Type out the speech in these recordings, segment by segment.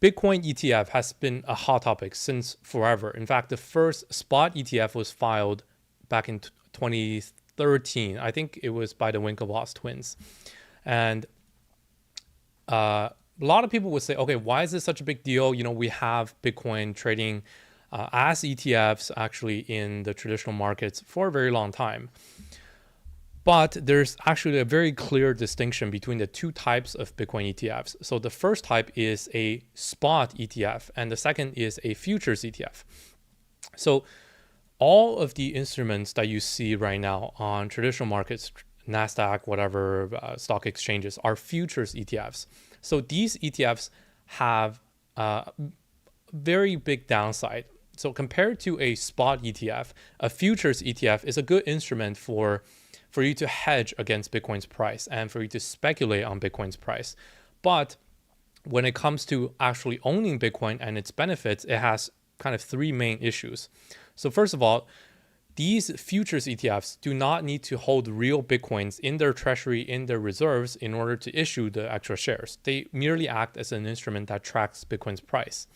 Bitcoin ETF has been a hot topic since forever. In fact, the first spot ETF was filed back in 2013. I think it was by the Winklevoss twins. And a lot of people would say, okay, why is this such a big deal? We have Bitcoin trading as ETFs actually in the traditional markets for a very long time. But there's actually a very clear distinction between the two types of Bitcoin ETFs. So the first type is a spot ETF, and the second is a futures ETF. So all of the instruments that you see right now on traditional markets, NASDAQ, whatever, stock exchanges, are futures ETFs. So these ETFs have a very big downside. So compared to a spot ETF, a futures ETF is a good instrument for you to hedge against Bitcoin's price and for you to speculate on Bitcoin's price. But when it comes to actually owning Bitcoin and its benefits, it has kind of three main issues. So first of all, these futures ETFs do not need to hold real Bitcoins in their treasury, in their reserves, in order to issue the extra shares. They merely act as an instrument that tracks Bitcoin's price.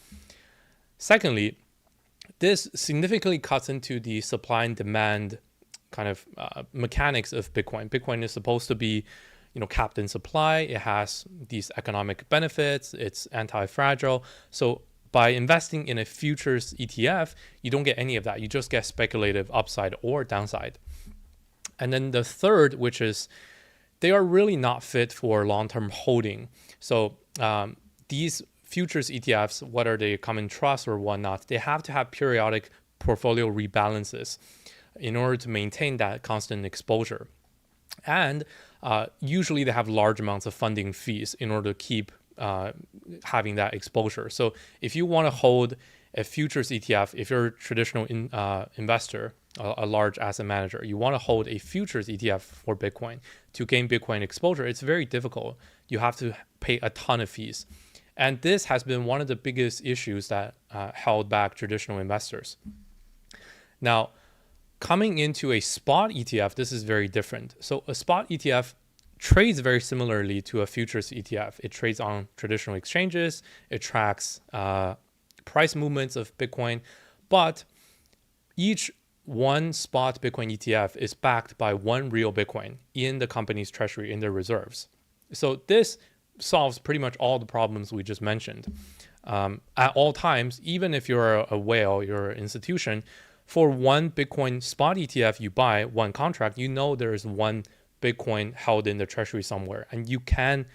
Secondly, this significantly cuts into the supply and demand kind of mechanics of Bitcoin. Bitcoin is supposed to be, capped in supply. It has these economic benefits. It's anti-fragile. So by investing in a futures ETF, you don't get any of that. You just get speculative upside or downside. And then the third, which is they are really not fit for long-term holding. So these futures ETFs, whether they come in trust or whatnot, they have to have periodic portfolio rebalances in order to maintain that constant exposure. And usually they have large amounts of funding fees in order to keep having that exposure. So if you want to hold a futures ETF, if you're a traditional investor, a large asset manager, you want to hold a futures ETF for Bitcoin to gain Bitcoin exposure, it's very difficult. You have to pay a ton of fees. And this has been one of the biggest issues that held back traditional investors. Now, coming into a spot ETF, this is very different. So a spot ETF trades very similarly to a futures ETF. It trades on traditional exchanges. It tracks price movements of Bitcoin. But each one spot Bitcoin ETF is backed by one real Bitcoin in the company's treasury, in their reserves. So this solves pretty much all the problems we just mentioned. At all times, even if you're a whale, you're an institution, for one Bitcoin spot ETF you buy, one contract, there is one Bitcoin held in the treasury somewhere, and you can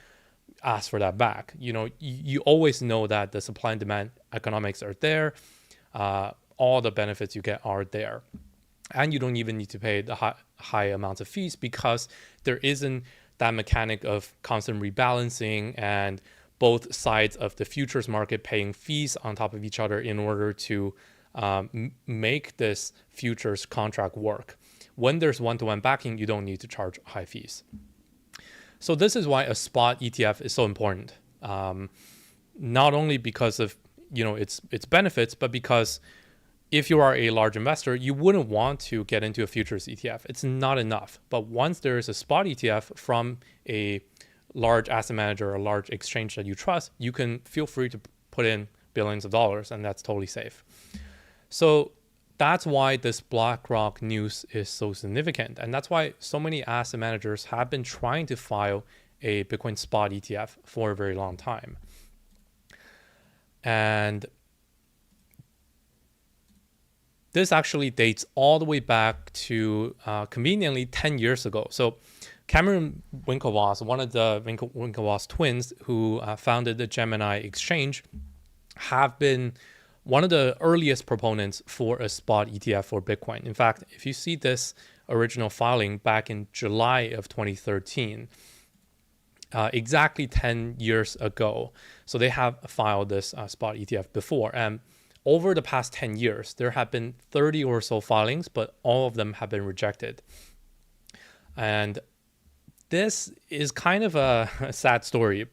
ask for that back. You always know that the supply and demand economics are there. All the benefits you get are there. And you don't even need to pay the high amounts of fees because there isn't that mechanic of constant rebalancing and both sides of the futures market paying fees on top of each other in order to make this futures contract work. When there's one-to-one backing, you don't need to charge high fees. So this is why a spot ETF is so important. Not only because of its benefits, but because if you are a large investor, you wouldn't want to get into a futures ETF. It's not enough. But once there is a spot ETF from a large asset manager or a large exchange that you trust, you can feel free to put in billions of dollars, and that's totally safe. So that's why this BlackRock news is so significant. And that's why so many asset managers have been trying to file a Bitcoin spot ETF for a very long time. And this actually dates all the way back to conveniently 10 years ago. So Cameron Winklevoss, one of the Winklevoss twins who founded the Gemini exchange, have been one of the earliest proponents for a spot ETF for Bitcoin. In fact, if you see this original filing back in July of 2013, exactly 10 years ago, so they have filed this spot ETF before. And over the past 10 years, there have been 30 or so filings, but all of them have been rejected. And this is kind of a sad story.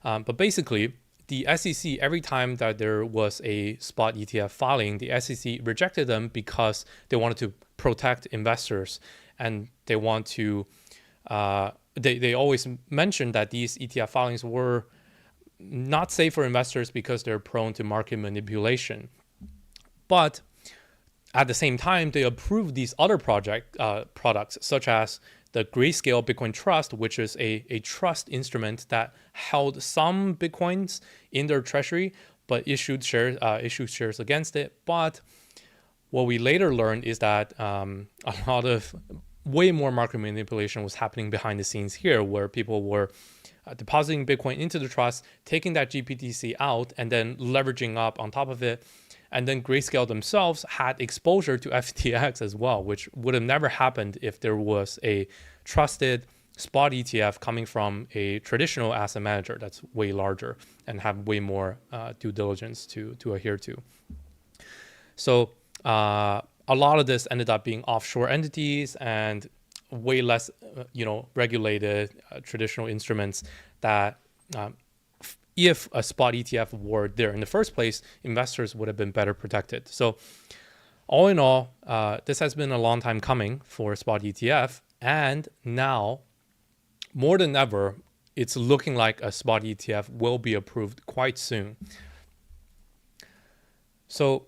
But basically, the SEC, every time that there was a spot ETF filing, the SEC rejected them because they wanted to protect investors, and they want to. They always mentioned that these ETF filings were not safe for investors because they're prone to market manipulation. But at the same time, they approved these other products, such as the Grayscale Bitcoin Trust, which is a trust instrument that held some Bitcoins in their treasury, but issued shares against it. But what we later learned is that a lot of way more market manipulation was happening behind the scenes here, where people were depositing Bitcoin into the trust, taking that GPTC out, and then leveraging up on top of it. And then Grayscale themselves had exposure to FTX as well, which would have never happened if there was a trusted spot ETF coming from a traditional asset manager that's way larger and have way more due diligence to adhere to. So a lot of this ended up being offshore entities and way less, regulated traditional instruments that if a spot ETF were there in the first place, investors would have been better protected. So all in all, this has been a long time coming for spot ETF. And now, more than ever, it's looking like a spot ETF will be approved quite soon. So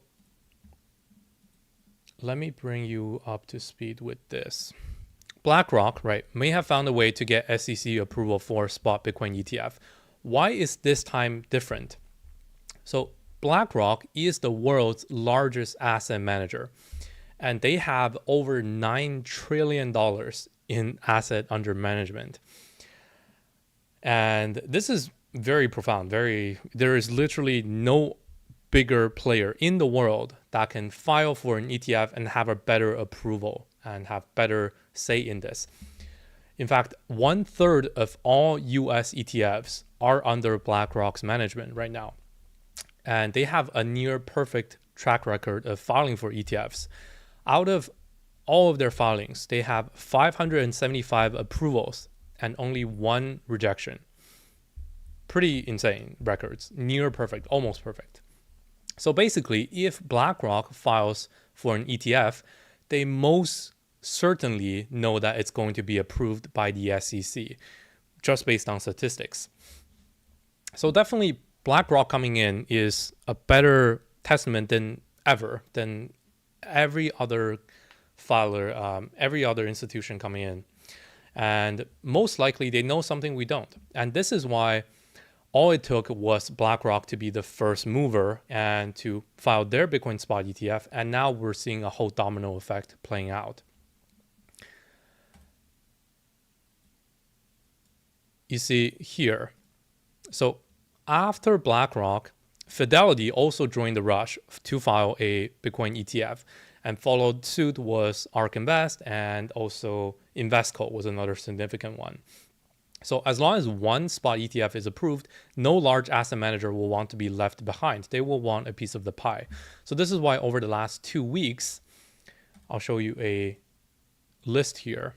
let me bring you up to speed with this. BlackRock, right, may have found a way to get SEC approval for spot Bitcoin ETF. Why is this time different? So BlackRock is the world's largest asset manager, and they have over $9 trillion in asset under management. And this is very profound. There is literally no bigger player in the world that can file for an ETF and have a better approval and have better say in this. In fact, 1/3 of all US ETFs are under BlackRock's management right now. And they have a near perfect track record of filing for ETFs. Out of all of their filings, they have 575 approvals and only 1 rejection. Pretty insane records, near perfect, almost perfect. So basically, if BlackRock files for an ETF, they most certainly know that it's going to be approved by the SEC, just based on statistics. So definitely BlackRock coming in is a better testament than every other filer, every other institution coming in. And most likely they know something we don't. And this is why all it took was BlackRock to be the first mover and to file their Bitcoin spot ETF. And now we're seeing a whole domino effect playing out. You see here. So after BlackRock, Fidelity also joined the rush to file a Bitcoin ETF, and followed suit was ARK Invest, and also Investco was another significant one. So as long as one spot ETF is approved, no large asset manager will want to be left behind. They will want a piece of the pie. So this is why over the last 2 weeks, I'll show you a list here.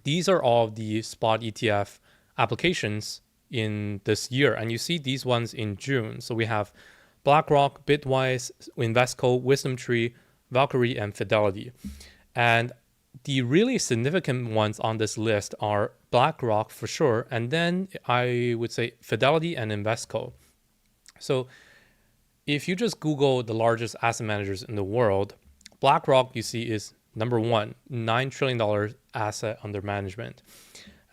These are all the spot ETF applications in this year, and you see these ones in June. So we have BlackRock, Bitwise, Investco, WisdomTree, Valkyrie, and Fidelity. And the really significant ones on this list are BlackRock for sure, and then I would say Fidelity and Investco. So if you just Google the largest asset managers in the world, BlackRock, you see, is number 1, $9 trillion asset under management.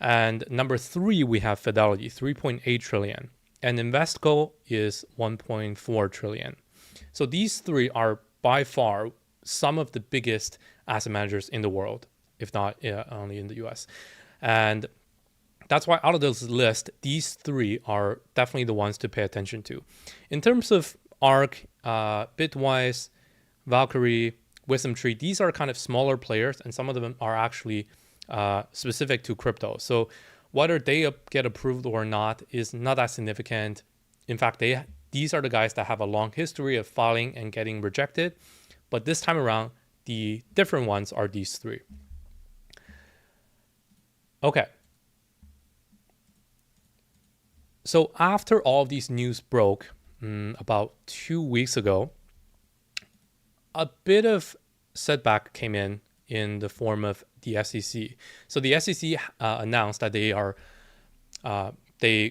And number 3, we have Fidelity, 3.8 trillion. And Investco is 1.4 trillion. So these 3 are by far some of the biggest asset managers in the world, if not only in the US. And that's why out of this list, these 3 are definitely the ones to pay attention to. In terms of ARK, Bitwise, Valkyrie, WisdomTree, these are kind of smaller players, and some of them are actually specific to crypto. So whether they get approved or not is not that significant. In fact, these are the guys that have a long history of filing and getting rejected. But this time around, the different ones are these 3. Okay. So after all of these news broke about 2 weeks ago, a bit of setback came in the form of the SEC. So the SEC announced that they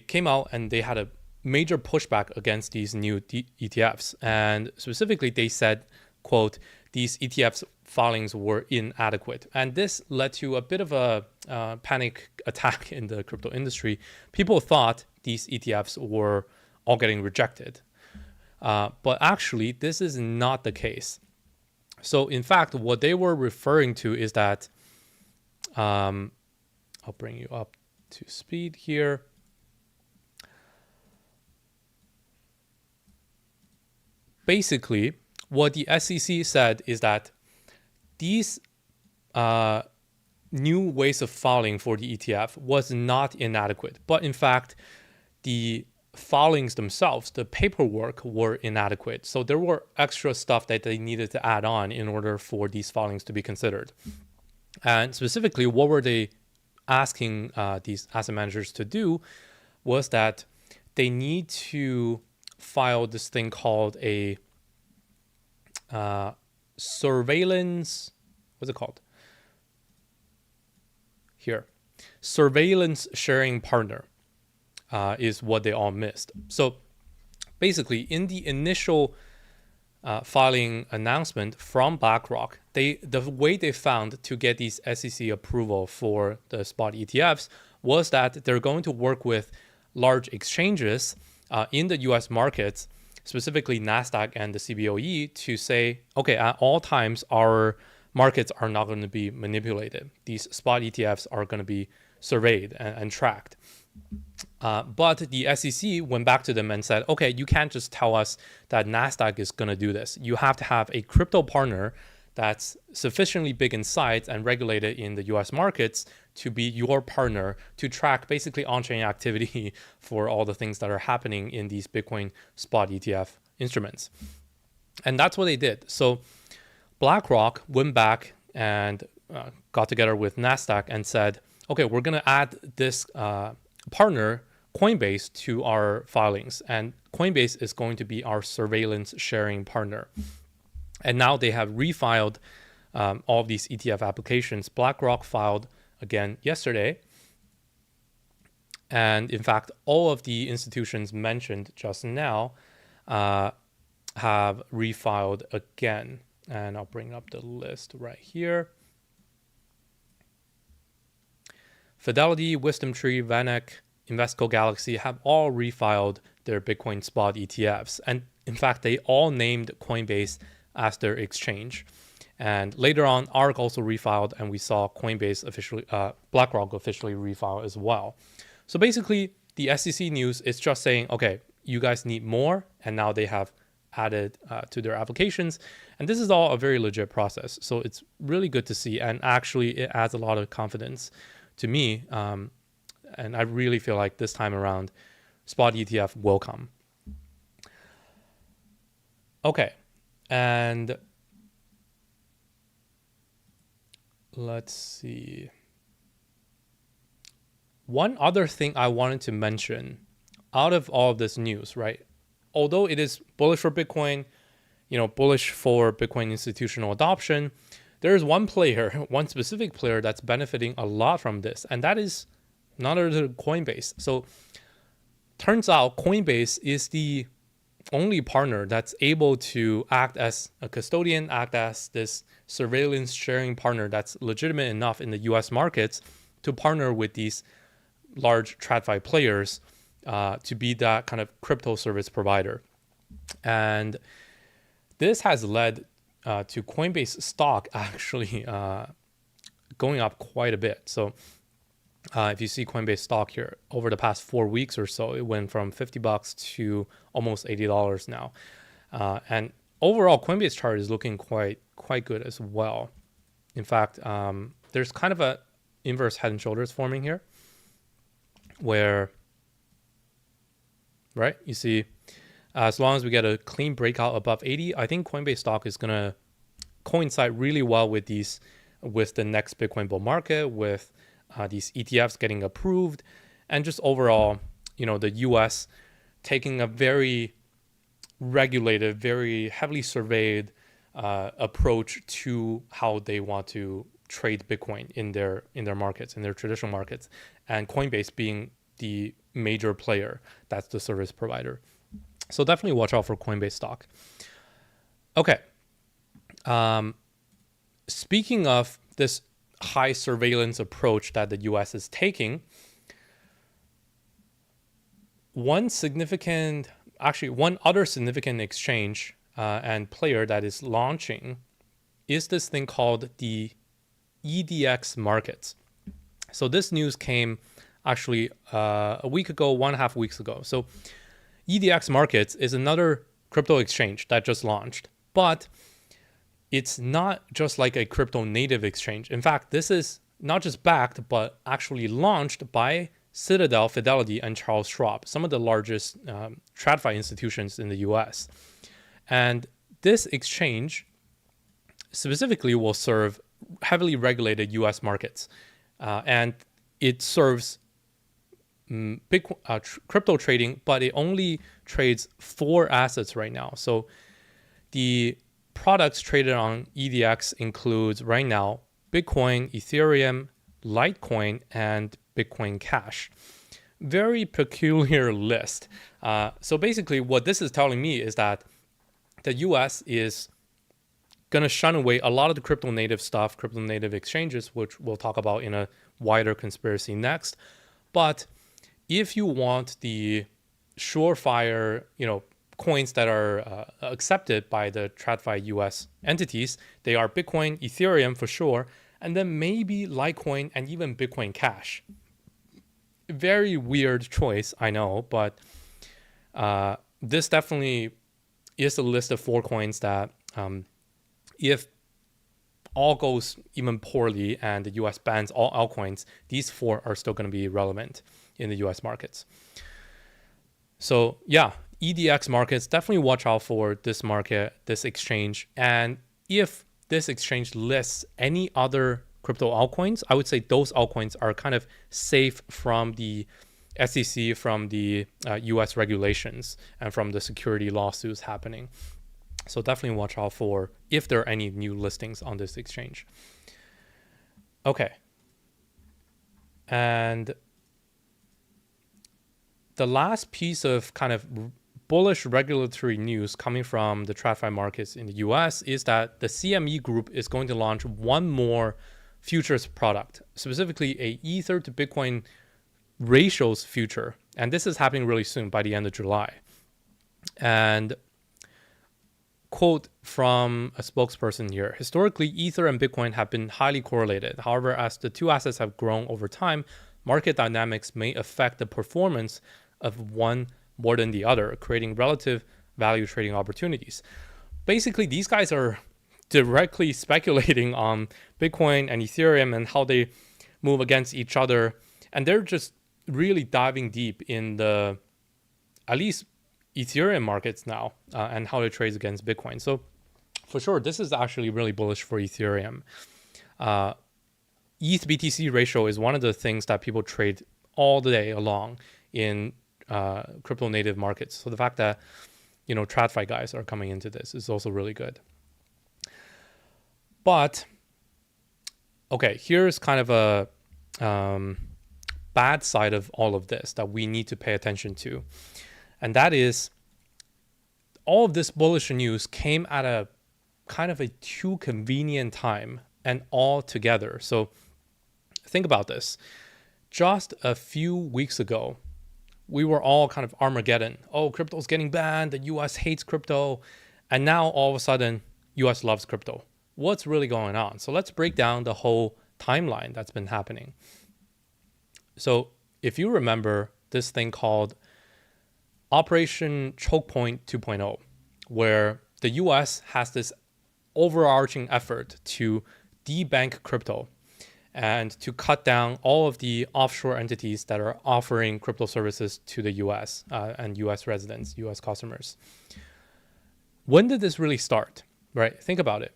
came out and they had a major pushback against these new ETFs. And specifically, they said, quote, these ETFs filings were inadequate. And this led to a bit of a panic attack in the crypto industry. People thought these ETFs were all getting rejected. But actually, this is not the case. So in fact, what they were referring to is that, I'll bring you up to speed here. Basically, what the SEC said is that these new ways of filing for the ETF was not inadequate, but in fact, the filings themselves, the paperwork, were inadequate. So there were extra stuff that they needed to add on in order for these filings to be considered. And specifically, what were they asking these asset managers to do was that they need to file this thing called a surveillance, what's it called? Here, surveillance sharing partner is what they all missed. So basically, in the initial filing announcement from BlackRock, the way they found to get these SEC approval for the spot ETFs was that they're going to work with large exchanges in the US markets, specifically NASDAQ and the CBOE, to say, okay, at all times, our markets are not going to be manipulated. These spot ETFs are going to be surveyed and tracked. But the SEC went back to them and said, okay, you can't just tell us that NASDAQ is going to do this. You have to have a crypto partner that's sufficiently big in size and regulated in the US markets to be your partner to track basically on-chain activity for all the things that are happening in these Bitcoin spot ETF instruments. And that's what they did. So BlackRock went back and got together with NASDAQ and said, okay, we're going to add this partner, Coinbase, to our filings. And Coinbase is going to be our surveillance sharing partner. And now they have refiled all of these ETF applications. BlackRock filed again yesterday. And in fact, all of the institutions mentioned just now have refiled again. And I'll bring up the list right here. Fidelity, WisdomTree, VanEck, Invesco Galaxy have all refiled their Bitcoin spot ETFs. And in fact, they all named Coinbase as their exchange. And later on, ARK also refiled, and we saw Coinbase officially, BlackRock officially refile as well. So basically, the SEC news is just saying, okay, you guys need more, and now they have added to their applications. And this is all a very legit process. So it's really good to see, and actually it adds a lot of confidence to me. And I really feel like this time around, spot ETF will come. Okay, and let's see. One other thing I wanted to mention out of all of this news, right? Although it is bullish for Bitcoin, bullish for Bitcoin institutional adoption, there is one player, one specific player that's benefiting a lot from this, and that is none other than Coinbase. So turns out Coinbase is the only partner that's able to act as a custodian, act as this surveillance sharing partner that's legitimate enough in the US markets to partner with these large TradFi players to be that kind of crypto service provider. And this has led to Coinbase stock actually going up quite a bit. So if you see Coinbase stock here, over the past 4 weeks or so, it went from $50 to almost $80 now. And overall, Coinbase chart is looking quite good as well. In fact, there's kind of a inverse head and shoulders forming here, where, right, you see, as long as we get a clean breakout above 80, I think Coinbase stock is going to coincide really well with the next Bitcoin bull market, with these ETFs getting approved, and just overall, the US taking a very regulated, very heavily surveyed approach to how they want to trade Bitcoin in their markets, in their traditional markets, and Coinbase being the major player. That's the service provider. So definitely watch out for Coinbase stock. Okay. Speaking of this high surveillance approach that the US is taking, one other significant exchange and player that is launching is this thing called the EDX markets. So this news came actually a week ago, 1.5 weeks ago. So EDX markets is another crypto exchange that just launched, but it's not just like a crypto native exchange. In fact, this is not just backed, but actually launched by Citadel, Fidelity, and Charles Schwab, some of the largest TradFi institutions in the US. And this exchange specifically will serve heavily regulated US markets. And it serves crypto trading, but it only trades 4 assets right now. So the products traded on EDX includes right now Bitcoin, Ethereum, Litecoin, and Bitcoin Cash. Very peculiar list. So basically what this is telling me is that the US is going to shun away a lot of the crypto native stuff, crypto native exchanges, which we'll talk about in a wider conspiracy next. But if you want the surefire, coins that are accepted by the TradFi US entities, they are Bitcoin, Ethereum for sure, and then maybe Litecoin and even Bitcoin Cash. Very weird choice, I know, but this definitely is a list of 4 coins that if all goes even poorly and the US bans all altcoins, these 4 are still going to be relevant in the US markets. So yeah, EDX markets, definitely watch out for this market, this exchange. And if this exchange lists any other crypto altcoins, I would say those altcoins are kind of safe from the SEC, from the US regulations, and from the security lawsuits happening. So definitely watch out for if there are any new listings on this exchange. Okay. And the last piece of kind of bullish regulatory news coming from the TradFi markets in the US is that the CME Group is going to launch one more futures product, specifically a Ether to Bitcoin ratios future. And this is happening really soon by the end of July. And quote from a spokesperson here: historically, Ether and Bitcoin have been highly correlated. However, as the 2 assets have grown over time, market dynamics may affect the performance of one more than the other, creating relative value trading opportunities. Basically, these guys are directly speculating on Bitcoin and Ethereum and how they move against each other. And they're just really diving deep in the, at least Ethereum markets now, and how it trades against Bitcoin. So for sure, this is actually really bullish for Ethereum. ETH BTC ratio is one of the things that people trade all the day along in crypto native markets. So the fact that, TradFi guys are coming into this is also really good. But, okay, here's kind of a bad side of all of this that we need to pay attention to. And that is, all of this bullish news came at a kind of a too convenient time and all together. So think about this. Just a few weeks ago, we were all kind of Armageddon. Oh, crypto's getting banned. The US hates crypto. And now all of a sudden, US loves crypto. What's really going on? So let's break down the whole timeline that's been happening. So if you remember this thing called Operation Chokepoint 2.0, where the US has this overarching effort to debank crypto and to cut down all of the offshore entities that are offering crypto services to the US and US residents, US customers. When did this really start, right? Think about it.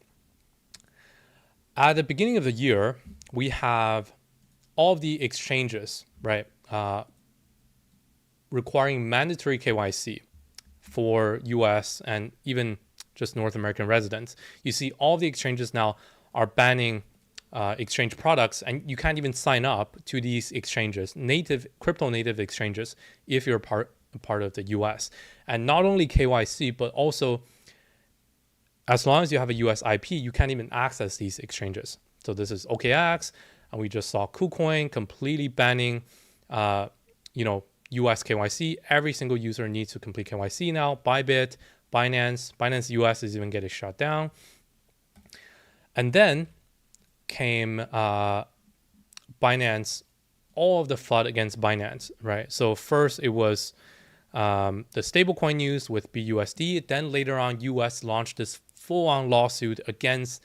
At the beginning of the year, we have all of the exchanges, right, requiring mandatory KYC for US and even just North American residents. You see all the exchanges now are banning exchange products, and you can't even sign up to these exchanges, crypto native exchanges, if you're part of the US. And not only KYC, but also as long as you have a US IP, you can't even access these exchanges. So this is OKX, and we just saw KuCoin completely banning, US KYC. Every single user needs to complete KYC now. Bybit, Binance US is even getting shut down. And then came Binance, all of the flood against Binance, right? So first it was the stablecoin news with BUSD. Then later on, US launched this full-on lawsuit against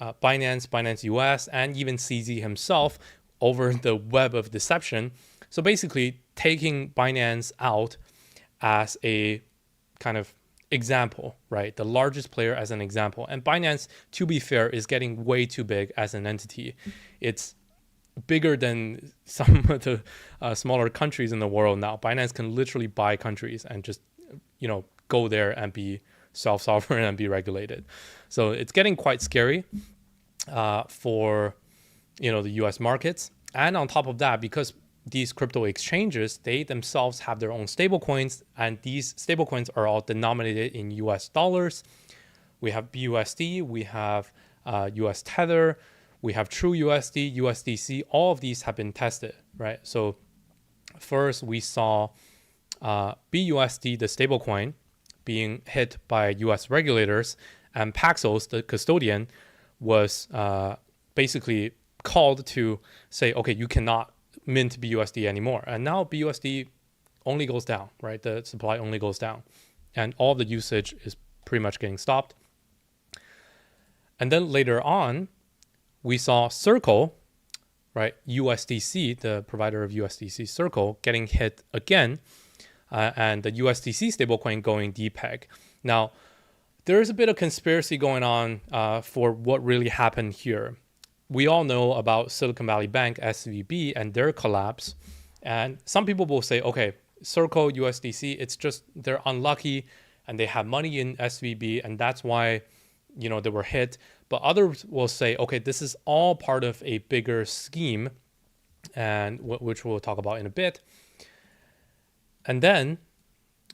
Binance US, and even CZ himself over the web of deception. So basically taking Binance out as a kind of example, right? The largest player as an example. And Binance, to be fair, is getting way too big as an entity. It's bigger than some of the smaller countries in the world now. Binance can literally buy countries and just, go there and be self-sovereign and be regulated. So it's getting quite scary for, the US markets. And on top of that, because these crypto exchanges, they themselves have their own stablecoins, and these stablecoins are all denominated in US dollars. We have BUSD, we have US Tether, we have True USD, USDC. All of these have been tested, right? So first we saw BUSD, the stablecoin, being hit by US regulators, and Paxos, the custodian, was basically called to say, okay, you cannot mint BUSD anymore. And now BUSD only goes down, right? The supply only goes down, and all the usage is pretty much getting stopped. And then later on, we saw Circle, right? USDC, the provider of USDC, Circle, getting hit again, and the USDC stablecoin going depeg. Now, there's a bit of conspiracy going on for what really happened here. We all know about Silicon Valley Bank, SVB, and their collapse. And some people will say, okay, Circle, USDC, it's just they're unlucky and they have money in SVB, and that's why, they were hit. But others will say, okay, this is all part of a bigger scheme, and which we'll talk about in a bit. And then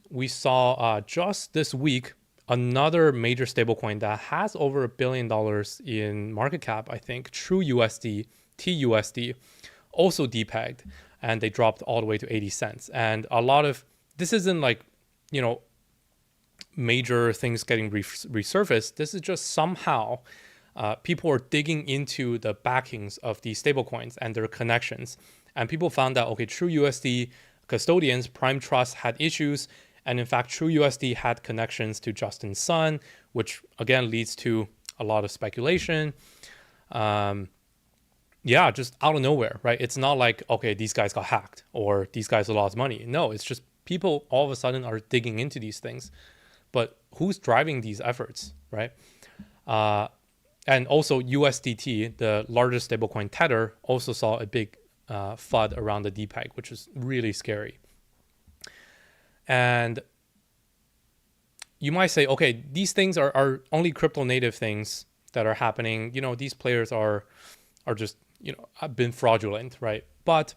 we saw just this week another major stablecoin that has over $1 billion in market cap, I think, True USD, TUSD, also depegged, and they dropped all the way to 80 cents. And a lot of this isn't like, major things getting resurfaced. This is just somehow people are digging into the backings of these stablecoins and their connections. And people found out, okay, True USD custodians, Prime Trust, had issues. And in fact, True USD had connections to Justin Sun, which again leads to a lot of speculation. Just out of nowhere, right? It's not like, okay, these guys got hacked or these guys lost money. No, it's just people all of a sudden are digging into these things. But who's driving these efforts, right? And also USDT, the largest stablecoin Tether, also saw a big FUD around the depeg, which is really scary. And you might say, okay, these things are only crypto native things that are happening. These players are just, have been fraudulent, right? But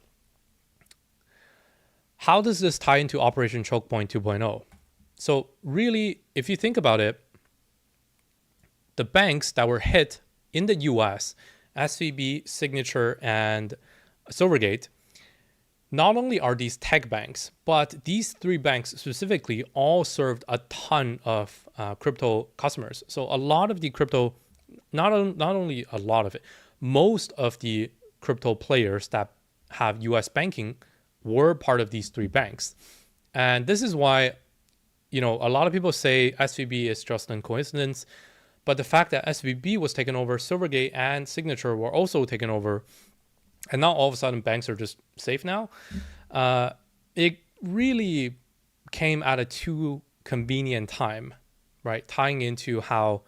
how does this tie into Operation Chokepoint 2.0? So really, if you think about it, the banks that were hit in the US, SVB, Signature, and Silvergate, not only are these tech banks, but these three banks specifically all served a ton of crypto customers. So a lot of the crypto, not only a lot of it, most of the crypto players that have US banking were part of these three banks. And this is why, a lot of people say SVB is just a coincidence. But the fact that SVB was taken over, Silvergate and Signature were also taken over, and now all of a sudden banks are just safe now. It really came at a too convenient time, right? Tying into how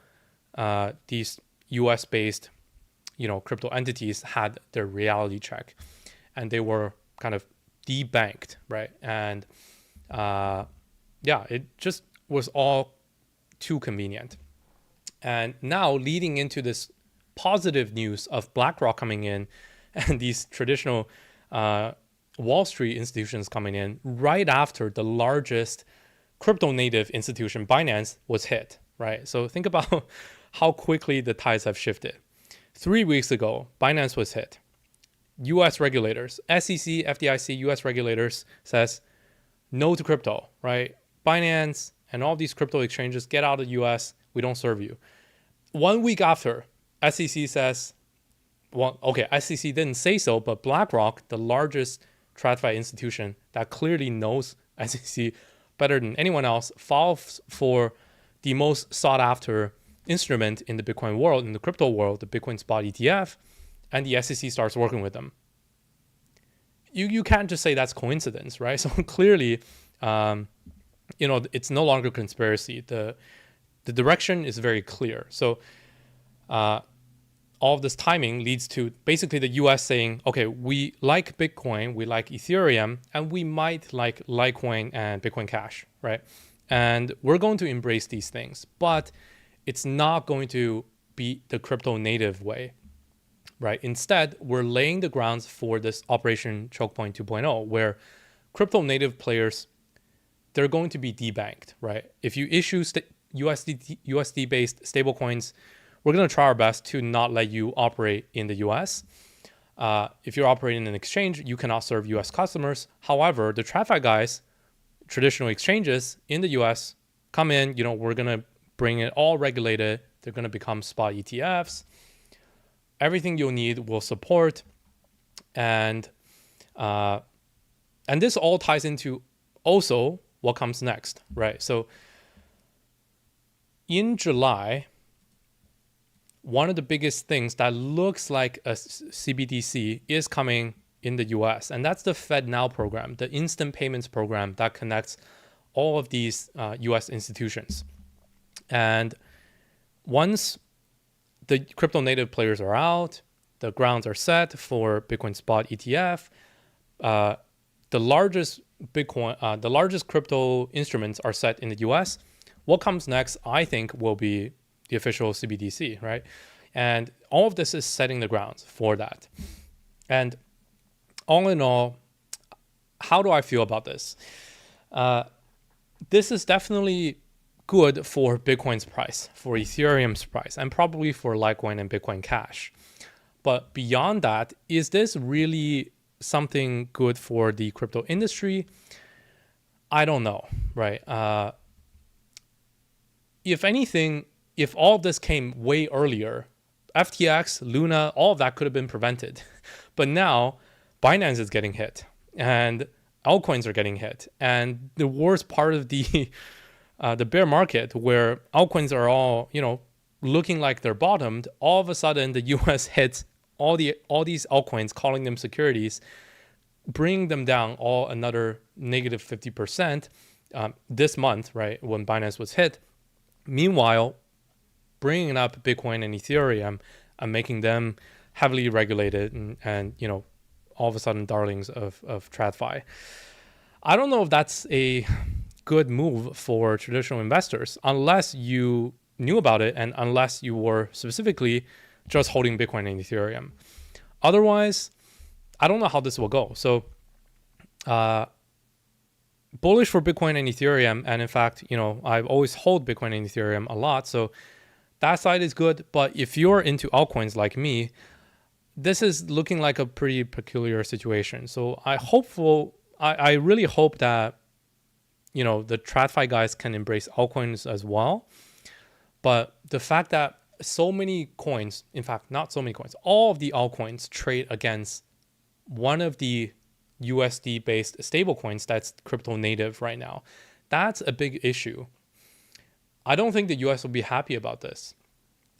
these US-based, crypto entities had their reality check, and they were kind of debanked, right? And it just was all too convenient. And now leading into this positive news of BlackRock coming in and these traditional Wall Street institutions coming in right after the largest crypto native institution, Binance, was hit, right? So think about how quickly the tides have shifted. 3 weeks ago, Binance was hit. US regulators, SEC, FDIC, US regulators says no to crypto, right? Binance and all these crypto exchanges, get out of the US. We don't serve you. 1 week after, SEC says, well, okay, SEC didn't say so, but BlackRock, the largest TradFi institution that clearly knows SEC better than anyone else, falls for the most sought after instrument in the Bitcoin world, in the crypto world, the Bitcoin spot ETF, and the SEC starts working with them. You can't just say that's coincidence, right? So clearly, it's no longer conspiracy. The direction is very clear. So all of this timing leads to basically the US saying, okay, we like Bitcoin, we like Ethereum, and we might like Litecoin and Bitcoin Cash, right? And we're going to embrace these things, but it's not going to be the crypto native way, right? Instead, we're laying the grounds for this Operation Chokepoint 2.0, where crypto native players, they're going to be debanked, right? If you issue USD-based stablecoins, we're going to try our best to not let you operate in the US. If you're operating in an exchange, you cannot serve US customers. However, the TradFi guys, traditional exchanges in the US, come in, we're going to bring it all regulated. They're going to become spot ETFs. Everything you'll need will support. And this all ties into also what comes next, right? So in July, one of the biggest things that looks like a CBDC is coming in the US, and that's the FedNOW program, the instant payments program that connects all of these US institutions. And once the crypto native players are out, the grounds are set for Bitcoin spot ETF, the largest crypto instruments are set in the US. What comes next, I think, will be the official CBDC, right? And all of this is setting the grounds for that. And all in all, how do I feel about this? This is definitely good for Bitcoin's price, for Ethereum's price, and probably for Litecoin and Bitcoin Cash. But beyond that, is this really something good for the crypto industry? I don't know, right? If anything, if all of this came way earlier, FTX, Luna, all of that could have been prevented. But now Binance is getting hit and altcoins are getting hit. And the worst part of the bear market, where altcoins are all, looking like they're bottomed, all of a sudden the US hits all these altcoins, calling them securities, bringing them down all another negative 50% this month, right, when Binance was hit. Meanwhile, bringing up Bitcoin and Ethereum and making them heavily regulated and all of a sudden darlings of TradFi. I don't know if that's a good move for traditional investors unless you knew about it and unless you were specifically just holding Bitcoin and Ethereum. Otherwise, I don't know how this will go. So bullish for Bitcoin and Ethereum. And in fact, I've always hold Bitcoin and Ethereum a lot. So that side is good. But if you're into altcoins like me, this is looking like a pretty peculiar situation. So I really hope that, the TradFi guys can embrace altcoins as well. But the fact that so many coins, in fact, not so many coins, all of the altcoins trade against one of the USD-based stablecoins that's crypto native right now. That's a big issue. I don't think the US will be happy about this.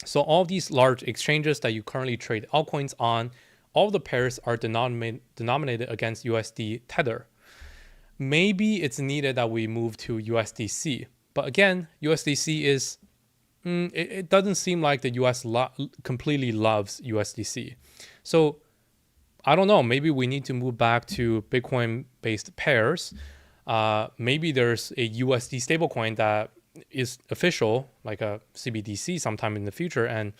So all these large exchanges that you currently trade altcoins on, all the pairs are denominated against USD Tether. Maybe it's needed that we move to USDC. But again, USDC is, it doesn't seem like the US completely loves USDC. So I don't know, maybe we need to move back to Bitcoin-based pairs. Maybe there's a USD stablecoin that is official, like a CBDC sometime in the future, and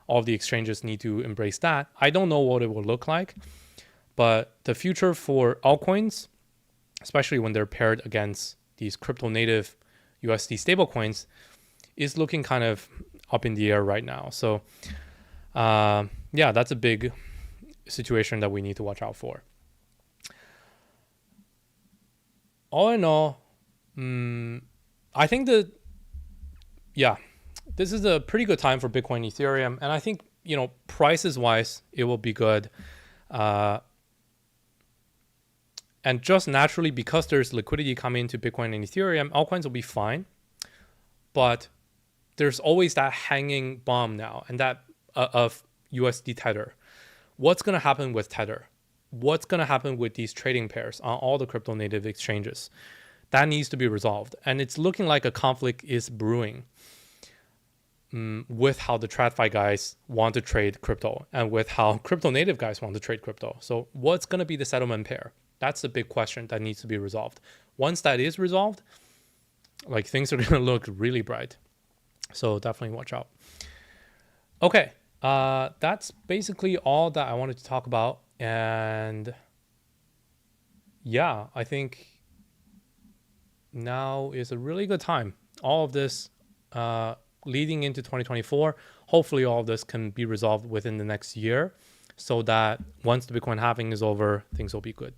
all of the exchanges need to embrace that. I don't know what it will look like, but the future for altcoins, especially when they're paired against these crypto native USD stablecoins, is looking kind of up in the air right now. So yeah, that's a big situation that we need to watch out for. All in all, I think that, yeah, this is a pretty good time for Bitcoin, Ethereum. And I think, prices wise, it will be good. And just naturally, because there's liquidity coming into Bitcoin and Ethereum, altcoins will be fine. But there's always that hanging bomb now, and that of USD Tether. What's going to happen with Tether? What's going to happen with these trading pairs on all the crypto native exchanges? That needs to be resolved. And it's looking like a conflict is brewing with how the TradFi guys want to trade crypto and with how crypto native guys want to trade crypto. So what's going to be the settlement pair? That's the big question that needs to be resolved. Once that is resolved, like, things are going to look really bright. So definitely watch out. Okay. That's basically all that I wanted to talk about. And yeah, I think now is a really good time. All of this leading into 2024, hopefully all of this can be resolved within the next year so that once the Bitcoin halving is over, things will be good.